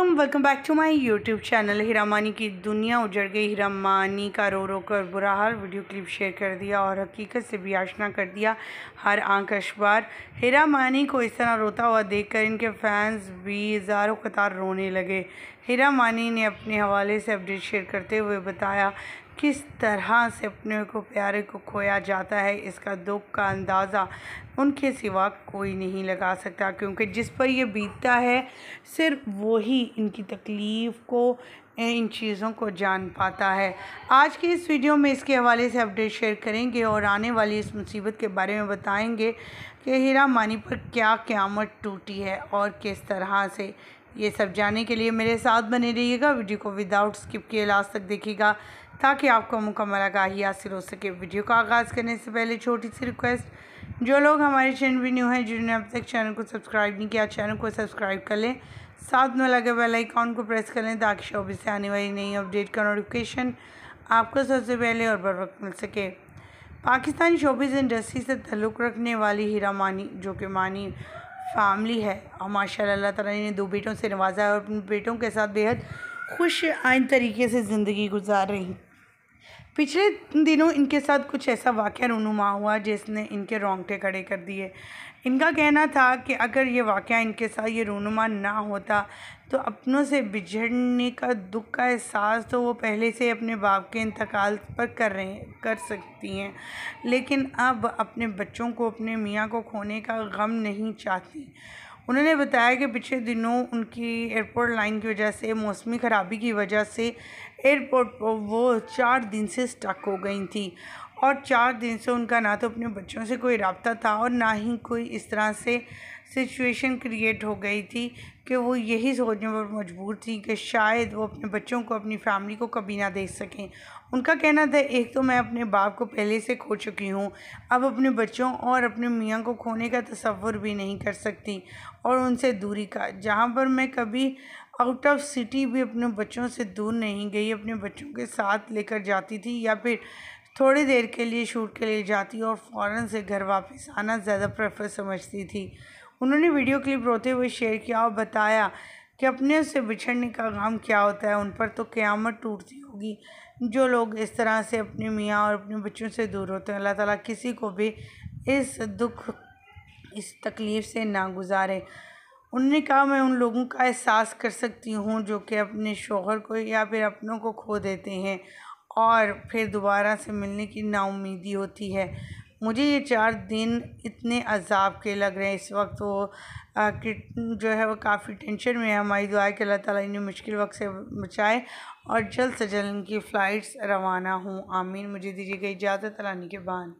Welcome back to my YouTube channel. Heera Mani की दुनिया उजड़ गई। हीरा मानी का रो रो कर बुरा हाल, वीडियो क्लिप शेयर कर दिया और हकीकत से भी आशना कर दिया हर आंख अशबार। हीरा मानी को इस तरह रोता हुआ देखकर इनके फैंस भी ज़ारों कतार रोने लगे। हीरा मानी ने अपने हवाले से अपडेट शेयर करते हुए बताया किस तरह से अपने को प्यारे को खोया जाता है। इसका दुख का अंदाज़ा उनके सिवा कोई नहीं लगा सकता, क्योंकि जिस पर ये बीतता है सिर्फ वो ही इनकी तकलीफ़ को, इन चीज़ों को जान पाता है। आज की इस वीडियो में इसके हवाले से अपडेट शेयर करेंगे और आने वाली इस मुसीबत के बारे में बताएंगे कि हीरा मानी पर क्या क़यामत टूटी है और किस तरह से। ये सब जानने के लिए मेरे साथ बने रहिएगा। वीडियो को विदाउट स्किप किए लास्ट तक देखिएगा ताकि आपको मुकम्मल आगाही हासिल हो सके। वीडियो का आगाज़ करने से पहले छोटी सी रिक्वेस्ट, जो लोग हमारे चैनल भी न्यू हैं, जिन्होंने अब तक चैनल को सब्सक्राइब नहीं किया, चैनल को सब्सक्राइब कर लें, साथ में लगे बेल आइकॉन को प्रेस कर लें ताकि शोबे से आने वाली नई अपडेट का नोटिफिकेशन आपको सबसे पहले और बर वक्त मिल सके। पाकिस्तानी शोबिज़ इंडस्ट्री से ताल्लुक़ रखने वाली हीरा मानी, जो कि मानी फैमिली है और माशाल्लाह अल्लाह ताला ने 2 बेटों से नवाजा है और अपने बेटों के साथ बेहद खुश आइन तरीके से ज़िंदगी गुजार रही। पिछले दिनों इनके साथ कुछ ऐसा वाक़या रूनुमा हुआ जिसने इनके रोंगटे खड़े कर दिए। इनका कहना था कि अगर ये वाक़या इनके साथ ये रूनुमा ना होता तो अपनों से बिछड़ने का दुख का एहसास तो वो पहले से अपने बाप के इंतकाल पर कर सकती हैं, लेकिन अब अपने बच्चों को, अपने मियाँ को खोने का गम नहीं चाहती। उन्होंने बताया कि पिछले दिनों उनकी एयरपोर्ट लाइन की वजह से, मौसमी ख़राबी की वजह से एयरपोर्ट पर वो 4 दिन से स्टक हो गई थी और 4 दिन से उनका ना तो अपने बच्चों से कोई रब्ता था और ना ही कोई इस तरह से सिचुएशन क्रिएट हो गई थी कि वो यही सोचने पर मजबूर थी कि शायद वो अपने बच्चों को, अपनी फैमिली को कभी ना देख सकें। उनका कहना था, एक तो मैं अपने बाप को पहले से खो चुकी हूँ, अब अपने बच्चों और अपने मियाँ को खोने का तसव्वुर भी नहीं कर सकती और उनसे दूरी का, जहाँ पर मैं कभी आउट ऑफ सिटी भी अपने बच्चों से दूर नहीं गई, अपने बच्चों के साथ लेकर जाती थी या फिर थोड़ी देर के लिए शूट के लिए जाती और फ़ौरन से घर वापस आना ज़्यादा प्रेफर समझती थी। उन्होंने वीडियो क्लिप रोते हुए शेयर किया और बताया कि अपने से बिछड़ने का गम क्या होता है, उन पर तो क़यामत टूटती होगी जो लोग इस तरह से अपने मियाँ और अपने बच्चों से दूर होते हैं। अल्लाह ताला किसी को भी इस दुख, इस तकलीफ़ से ना गुजारे। उन्होंने कहा, मैं उन लोगों का एहसास कर सकती हूँ जो कि अपने शौहर को या फिर अपनों को खो देते हैं और फिर दोबारा से मिलने की नाउम्मीदी होती है। मुझे ये 4 दिन इतने अज़ाब के लग रहे हैं। इस वक्त वो जो है वो काफ़ी टेंशन में है। हमारी दुआ है कि अल्लाह ताला इन्हें मुश्किल वक्त से बचाए और जल्द से जल्द इनकी फ़्लाइट्स रवाना हों। आमीन। मुझे दीजिएगा इजाज़त। अल्लाह के बाद।